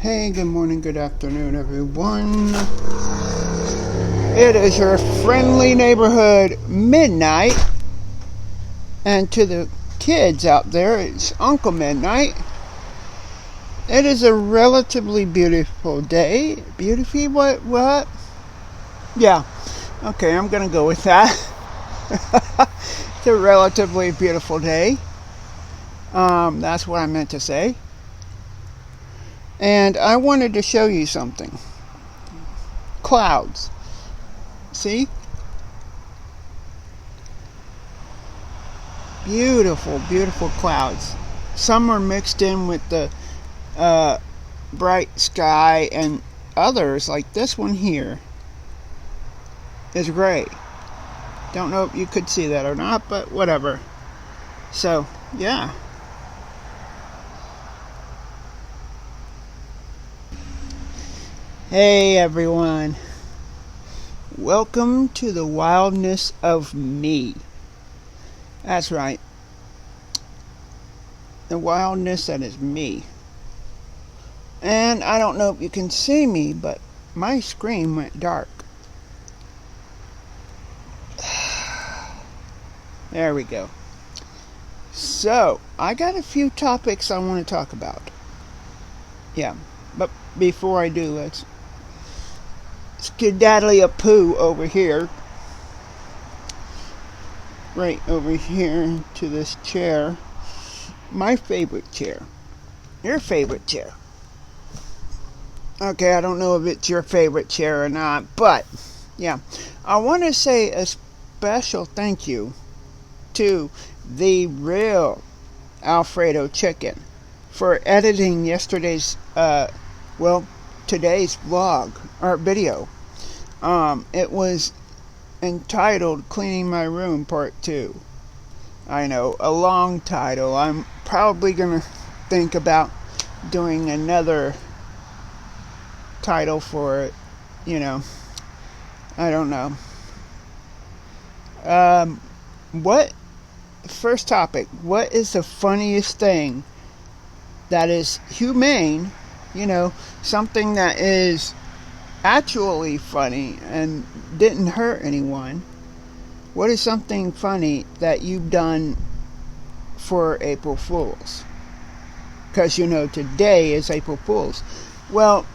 Hey, good morning, good afternoon, everyone. It is your friendly neighborhood midnight, and to the kids out there, it's Uncle Midnight. It is a relatively beautiful day. Beautiful? What? Yeah. Okay, I'm gonna go with that. It's a relatively beautiful day. That's what I meant to say. And I wanted to show you something. Clouds. See? Beautiful, beautiful clouds. Some are mixed in with the bright sky, and others, like this one here, is gray. Don't know if you could see that or not, but whatever. So, yeah. Hey everyone. Welcome to the wildness of me. That's right. The wildness that is me. And I don't know if you can see me, but my screen went dark. There we go. So, I got a few topics I want to talk about. Yeah, but before I do, let's skedaddly a poo over here. Right over here to this chair. My favorite chair. Your favorite chair. Okay, I don't know if it's your favorite chair or not, but yeah. I want to say a special thank you to the real Alfredo Chicken for editing yesterday's, today's vlog, or video. It was entitled Cleaning My Room Part 2. I know, a long title. I'm probably going to think about doing another title for it. I don't know. First topic, what is the funniest thing that is humane, something that is actually funny and didn't hurt anyone? What is something funny that you've done for April Fools? Because today is April Fools. Well,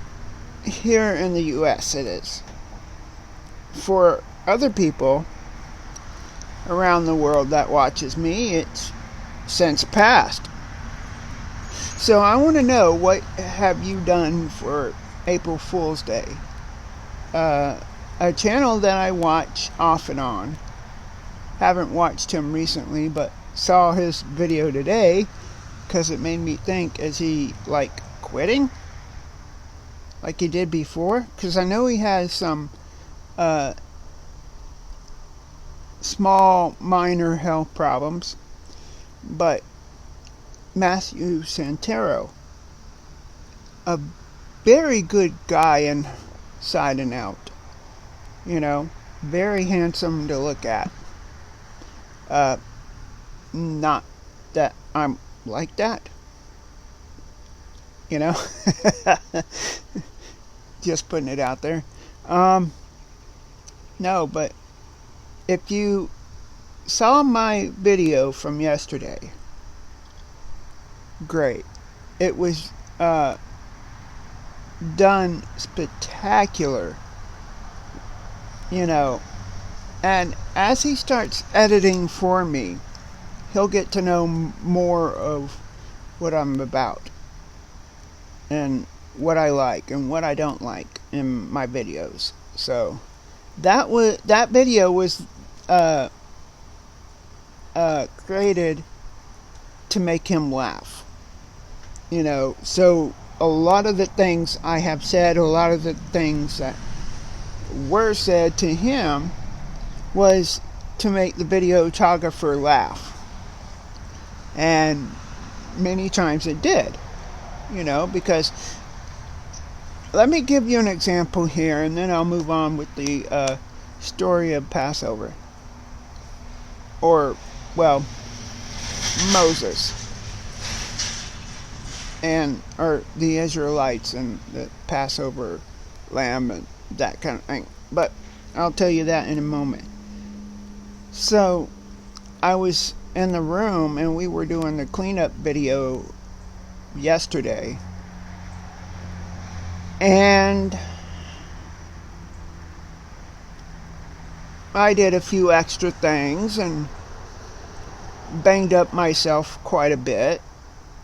here in the US it is. For other people around the world that watches me, it's since passed. So I want to know, what have you done for April Fool's Day? A channel that I watch off and on. Haven't watched him recently, but saw his video today because it made me think, is he quitting like he did before? Because I know he has some small minor health problems, but Matthew Santero, a very good guy inside and out, very handsome to look at. Not that I'm like that, just putting it out there. No, but if you saw my video from yesterday, great. It was done spectacular, and as he starts editing for me, he'll get to know more of what I'm about and what I like and what I don't like in my videos. So that video was created to make him laugh. So a lot of the things I have said, a lot of the things that were said to him was to make the videographer laugh. And many times it did, because let me give you an example here, and then I'll move on with the story of Passover. Or, Moses. and or the Israelites and the Passover lamb and that kind of thing. But I'll tell you that in a moment. So I was in the room and we were doing the cleanup video yesterday, and I did a few extra things and banged up myself quite a bit.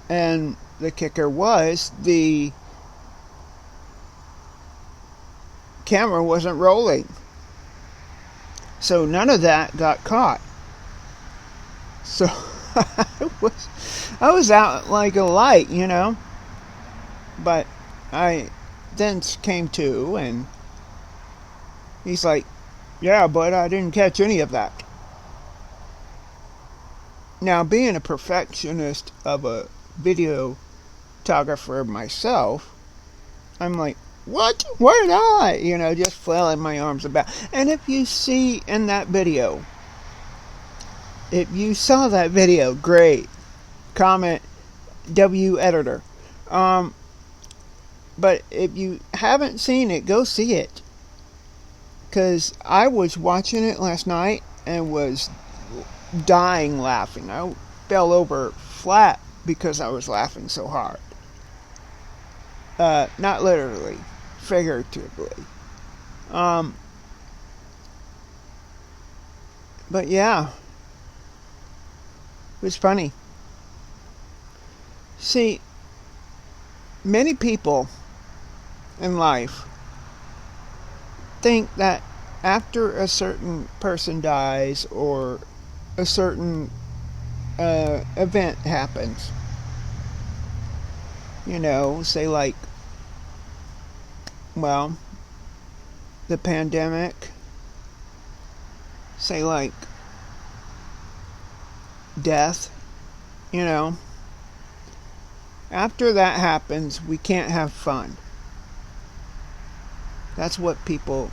And the kicker was the camera wasn't rolling, so none of that got caught. So I was out like a light, you know. But I then came to, and he's like, "Yeah, but I didn't catch any of that." Now, being a perfectionist of a videographer myself, I'm like, "What? Where did I?" You know, just flailing my arms about. And if you see in that video, if you saw that video, great. Comment W editor. But if you haven't seen it, go see it. Because I was watching it last night and was dying laughing. I fell over flat because I was laughing so hard. Not literally, figuratively. But yeah, it was funny. See, many people in life think that after a certain person dies or a certain event happens, you know, say like, well, the pandemic, say like death, you know, after that happens, we can't have fun. That's what people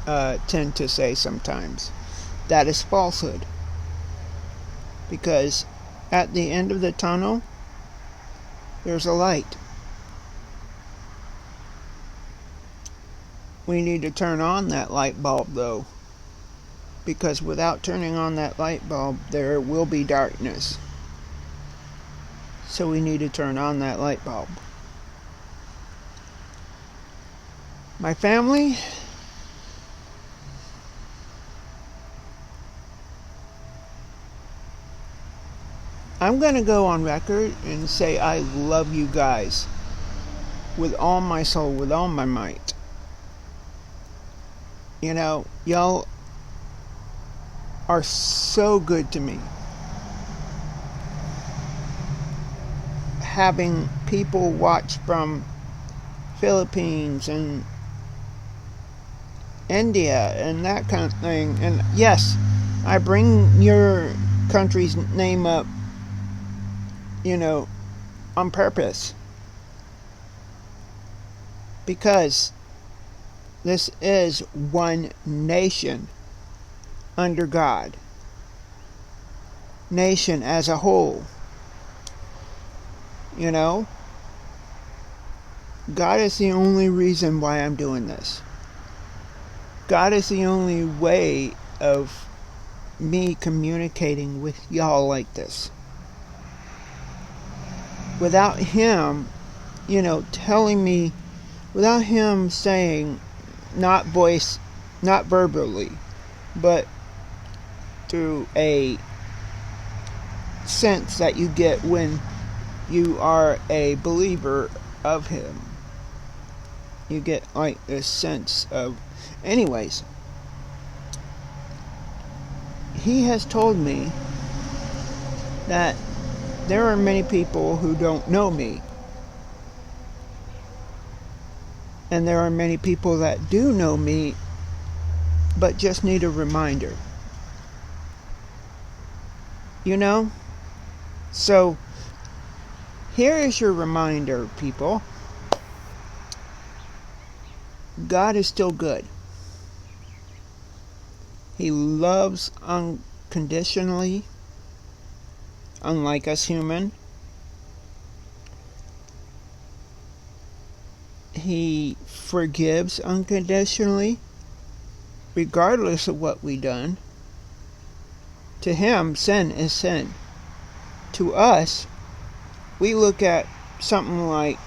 tend to say sometimes. That is falsehood. Because at the end of the tunnel, there's a light. We need to turn on that light bulb, though. Because without turning on that light bulb, there will be darkness. So we need to turn on that light bulb. My family, I'm going to go on record and say I love you guys with all my soul, with all my might. You know, y'all are so good to me. Having people watch from Philippines and India and that kind of thing. And yes, I bring your country's name up, you know, on purpose. Because this is one nation under God. Nation as a whole. You know? God is the only reason why I'm doing this. God is the only way of me communicating with y'all like this. Without Him, you know, telling me, without Him saying, not verbally, but through a sense that you get when you are a believer of Him. You get like this sense of, anyways, He has told me that there are many people who don't know me. And there are many people that do know me, but just need a reminder. You know? So, here is your reminder, people. God is still good. He loves unconditionally, unlike us human. He forgives unconditionally, regardless of what we done. To him, sin is sin. To us, we look at something like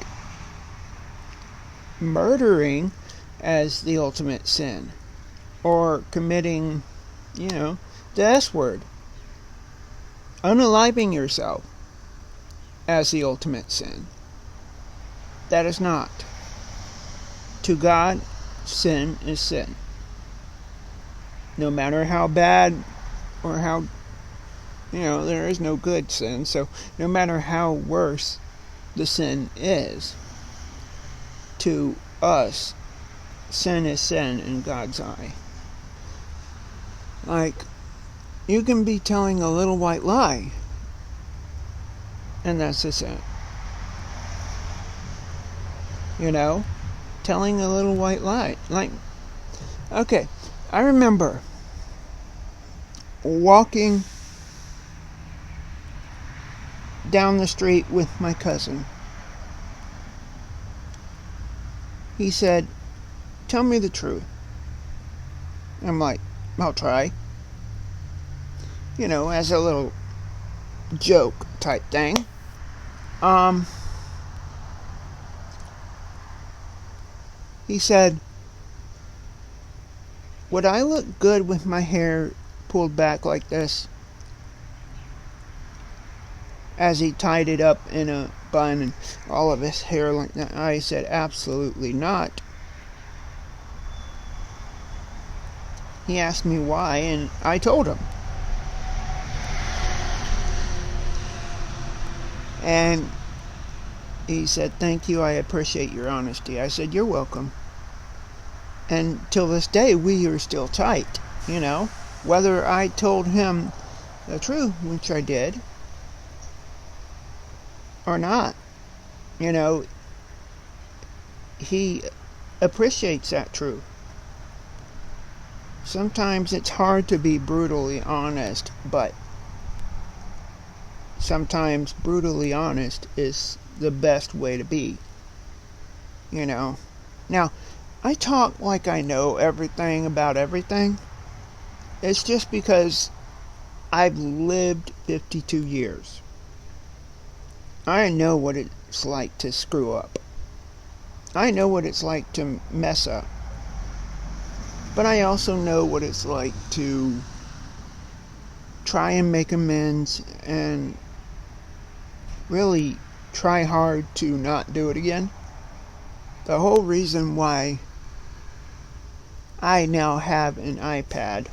murdering as the ultimate sin, or committing, the S word, unaliving yourself as the ultimate sin. That is not. To God, sin is sin. No matter how bad or how, there is no good sin, so no matter how worse the sin is, to us, sin is sin in God's eye. Like, you can be telling a little white lie, and that's a sin. Telling a little white lie. Like, okay, I remember walking down the street with my cousin. He said, "Tell me the truth." I'm like, "I'll try." As a little joke type thing. He said, "Would I look good with my hair pulled back like this?" As he tied it up in a bun and all of his hair like that. I said, "Absolutely not." He asked me why, and I told him. And he said, "Thank you, I appreciate your honesty." I said, "You're welcome." And till this day, we are still tight, Whether I told him the truth, which I did, or not, he appreciates that truth. Sometimes it's hard to be brutally honest, but sometimes brutally honest is the best way to be. Now, I talk like I know everything about everything. It's just because I've lived 52 years. I know what it's like to screw up. I know what it's like to mess up. But I also know what it's like to try and make amends and really try hard to not do it again. The whole reason why I now have an iPad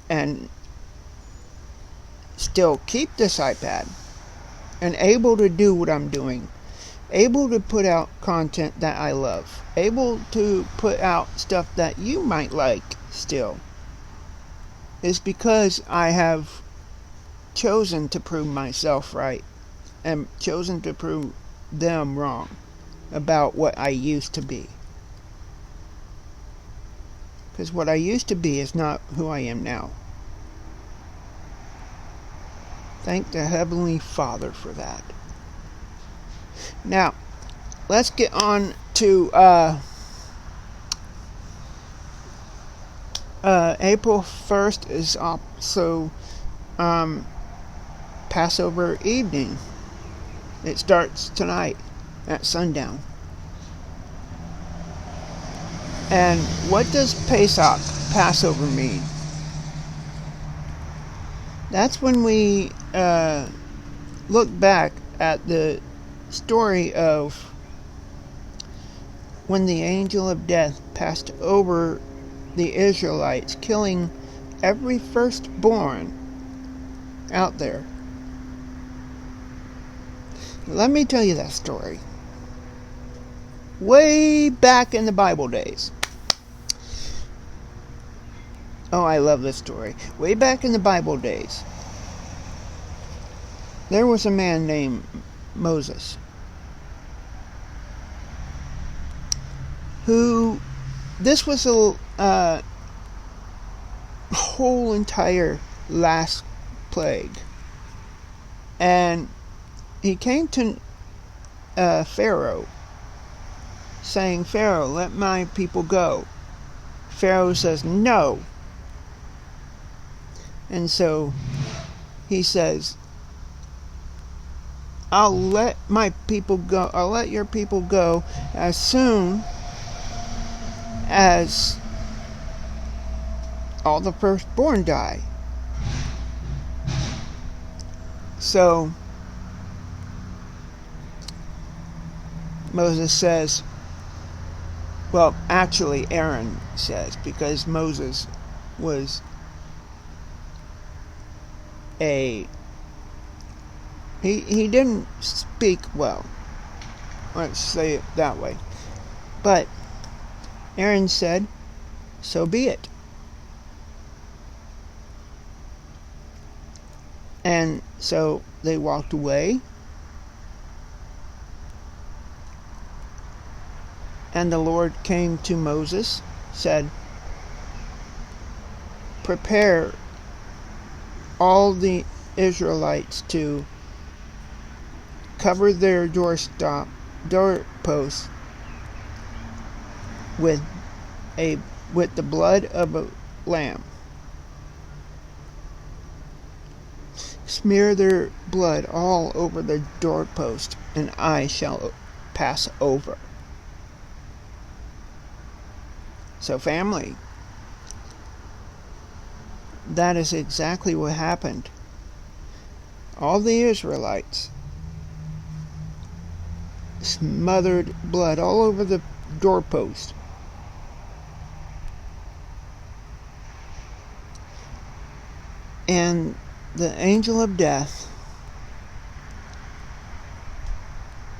and still keep this iPad and able to do what I'm doing, able to put out content that I love, able to put out stuff that you might like still, is because I have chosen to prove myself right and chosen to prove them wrong about what I used to be. Because what I used to be is not who I am now. Thank the Heavenly Father for that. Now, let's get on to April 1st is also Passover evening. It starts tonight at sundown. And what does Pesach, Passover, mean? That's when we look back at the story of when the angel of death passed over the Israelites, killing every firstborn out there. Let me tell you that story. Way back in the Bible days. Oh, I love this story. Way back in the Bible days, there was a man named Moses who, this was a whole entire last plague, and he came to Pharaoh saying, Pharaoh, let my people go. Pharaoh says, no. And so he says, I'll let my people go. I'll let your people go as soon as all the firstborn die. So Moses says, well, actually Aaron says, because Moses was he didn't speak well. Let's say it that way. But Aaron said, so be it. And so they walked away. And the Lord came to Moses, said, prepare all the Israelites to cover their doorposts with the blood of a lamb. Smear their blood all over the doorpost, and I shall pass over. So, family, that is exactly what happened. All the Israelites smothered blood all over the doorpost. And the angel of death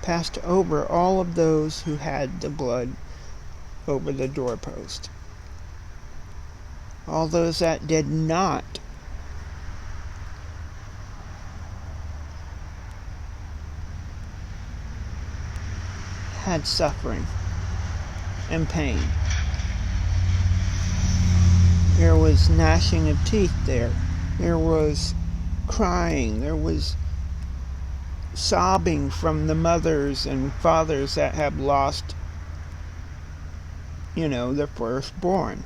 passed over all of those who had the blood over the doorpost. All those that did not had suffering and pain. There was gnashing of teeth there. There was crying. There was sobbing from the mothers and fathers that have lost, their firstborn.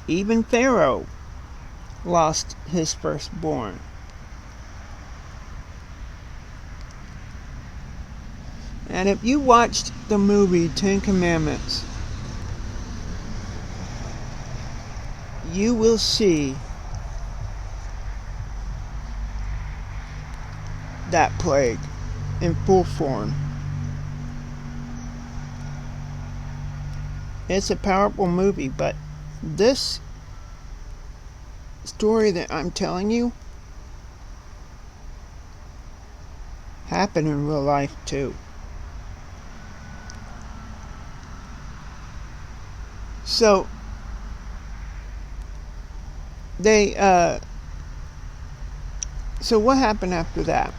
Even Pharaoh lost his firstborn. And if you watched the movie 10 Commandments, you will see that plague in full form. It's a powerful movie, but this story that I'm telling you happened in real life too. So so what happened after that?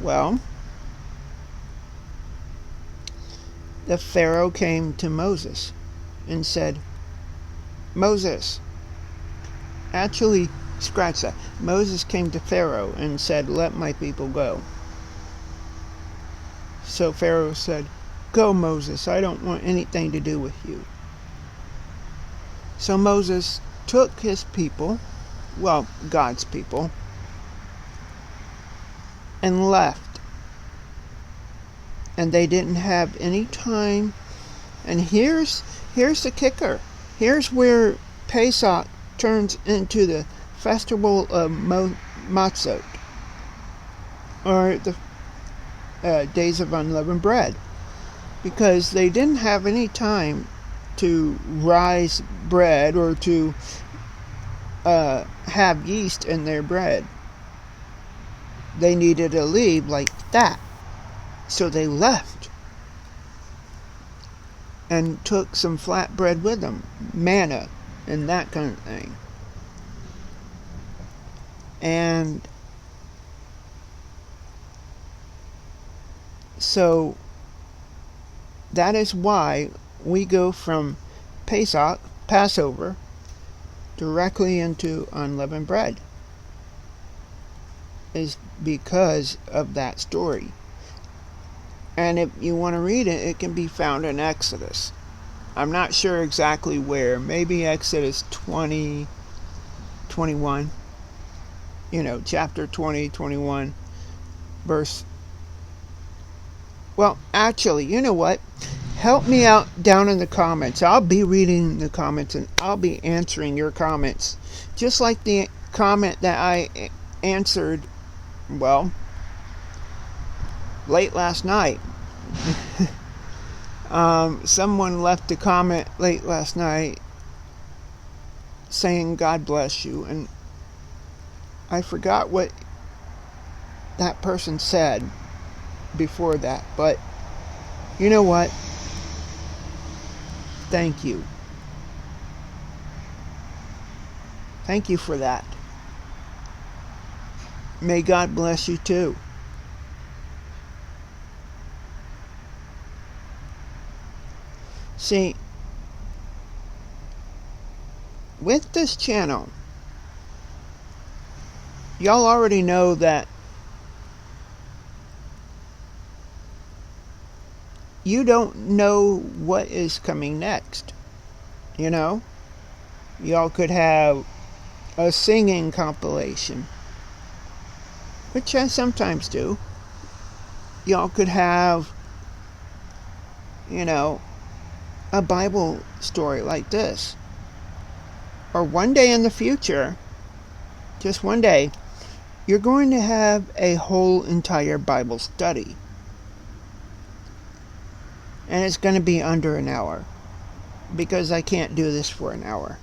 Well, the Pharaoh came to Moses and said, Moses, actually, scratch that. Moses came to Pharaoh and said, let my people go. So Pharaoh said, go, Moses, I don't want anything to do with you. So Moses took his people, well, God's people, and left. And they didn't have any time. And here's the kicker. Here's where Pesach turns into the festival of Matzo, or the days of unleavened bread, because they didn't have any time to rise bread or to have yeast in their bread. They needed to leave like that. So they left and took some flat bread with them, manna and that kind of thing. And so that is why we go from Pesach, Passover, directly into unleavened bread, is because of that story. And if you want to read it, it can be found in Exodus. I'm not sure exactly where. Maybe Exodus 20, 21. Chapter 20, 21, verse. Well, actually, you know what? Help me out down in the comments. I'll be reading the comments and I'll be answering your comments. Just like the comment that I answered, well, late last night. Someone left a comment late last night saying God bless you, and I forgot what that person said before that, but you know what? Thank you. Thank you for that. May God bless you too. See, with this channel, y'all already know that you don't know what is coming next. Y'all could have a singing compilation, which I sometimes do. Y'all could have, a Bible story like this. Or one day in the future, just one day, you're going to have a whole entire Bible study. And it's going to be under an hour, because I can't do this for an hour.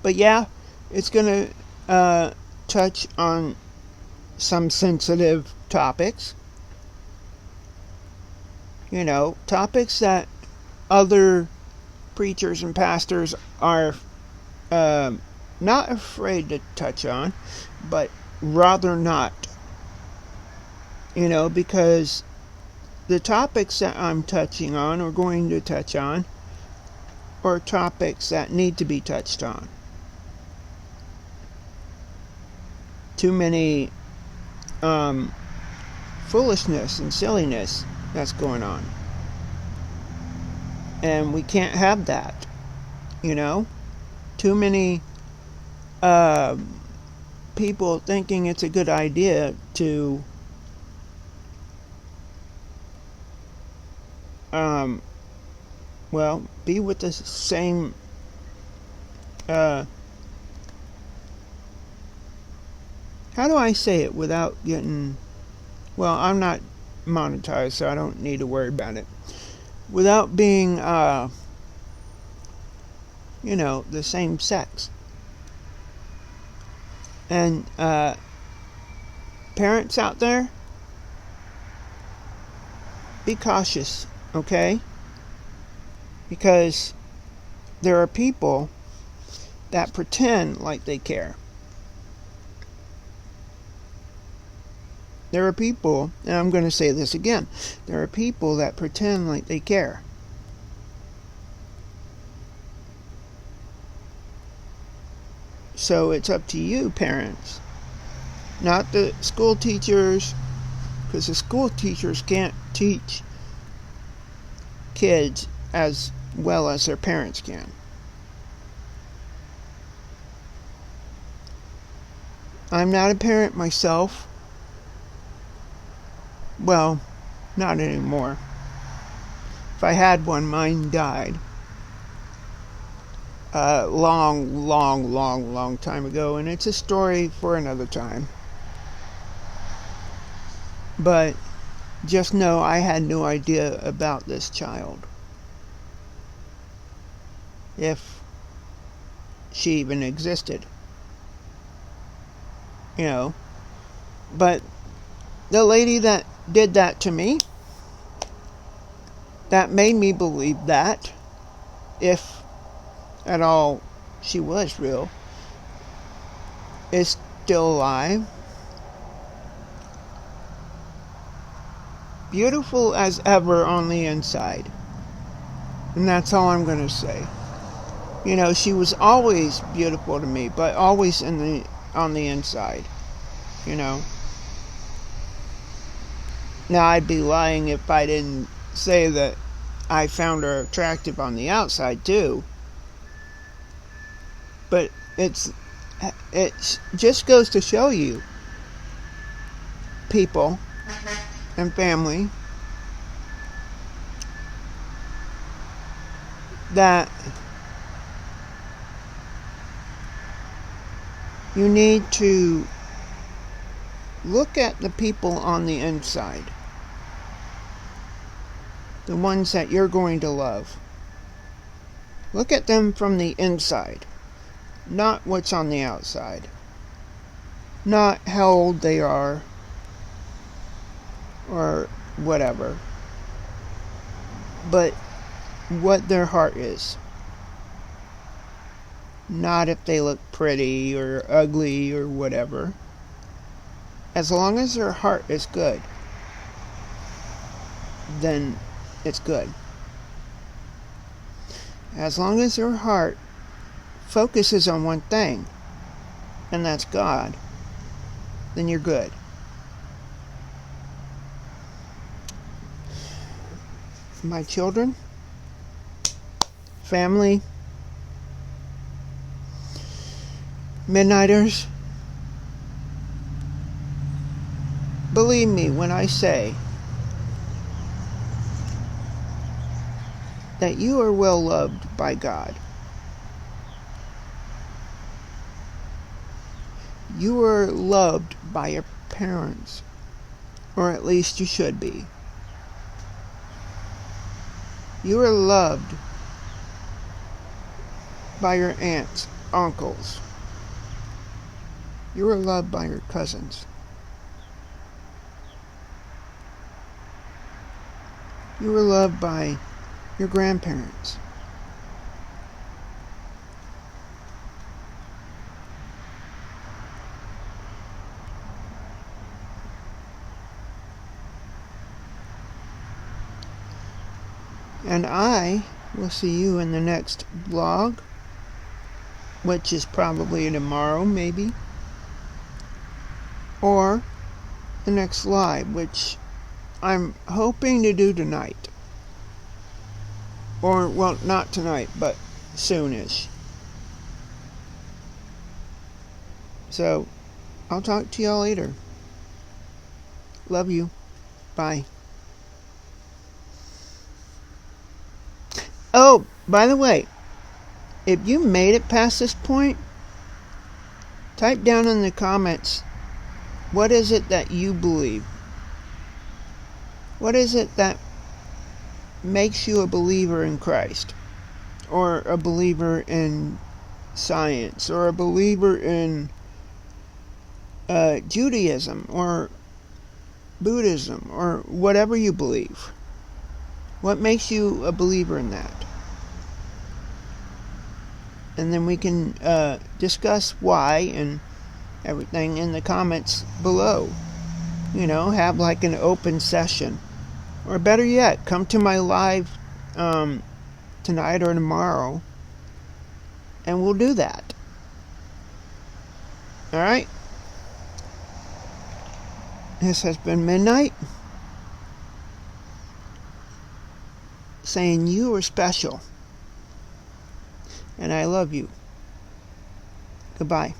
But yeah, it's going to touch on some sensitive topics. Topics that other preachers and pastors are not afraid to touch on, but rather not. Because the topics that I'm touching on or going to touch on are topics that need to be touched on. Too many foolishness and silliness that's going on. And we can't have that. Too many people thinking it's a good idea to be with the same how do I say it without getting, I'm not monetized, so I don't need to worry about it. Without being the same sex. And parents out there, be cautious, okay? Because there are people that pretend like they care. There are people, and I'm going to say this again, there are people that pretend like they care. So it's up to you, parents, not the school teachers, because the school teachers can't teach kids as well as their parents can. I'm not a parent myself. Well, not anymore. If I had one, mine died. Long time ago, and it's a story for another time. But just know I had no idea about this child. If she even existed. But the lady that did that to me, that made me believe that, if at all she was real, is still alive. Beautiful as ever on the inside. And that's all I'm going to say. She was always beautiful to me, but always on the inside. Now, I'd be lying if I didn't say that I found her attractive on the outside too. But it just goes to show you, people and family, that you need to look at the people on the inside, the ones that you're going to love. Look at them from the inside, not what's on the outside, not how old they are or whatever, but what their heart is. Not if they look pretty or ugly or whatever. As long as their heart is good, then it's good. As long as their heart focuses on one thing, and that's God, then you're good. My children, family, Midnighters, believe me when I say that you are well loved by God. You are loved by your parents, or at least you should be. You are loved by your aunts, uncles. You are loved by your cousins. You are loved by your grandparents. And I will see you in the next vlog, which is probably tomorrow, maybe. Or the next live, which I'm hoping to do tonight. Or, well, not tonight, but soonish. So, I'll talk to y'all later. Love you. Bye. Oh, by the way, if you made it past this point, type down in the comments, what is it that you believe? What is it that makes you a believer in Christ? Or a believer in science? Or a believer in Judaism? Or Buddhism? Or whatever you believe? What makes you a believer in that? And then we can discuss why and everything in the comments below. You know, have like an open session. Or better yet, come to my live tonight or tomorrow, and we'll do that. Alright? This has been Midnight, saying you are special, and I love you. Goodbye.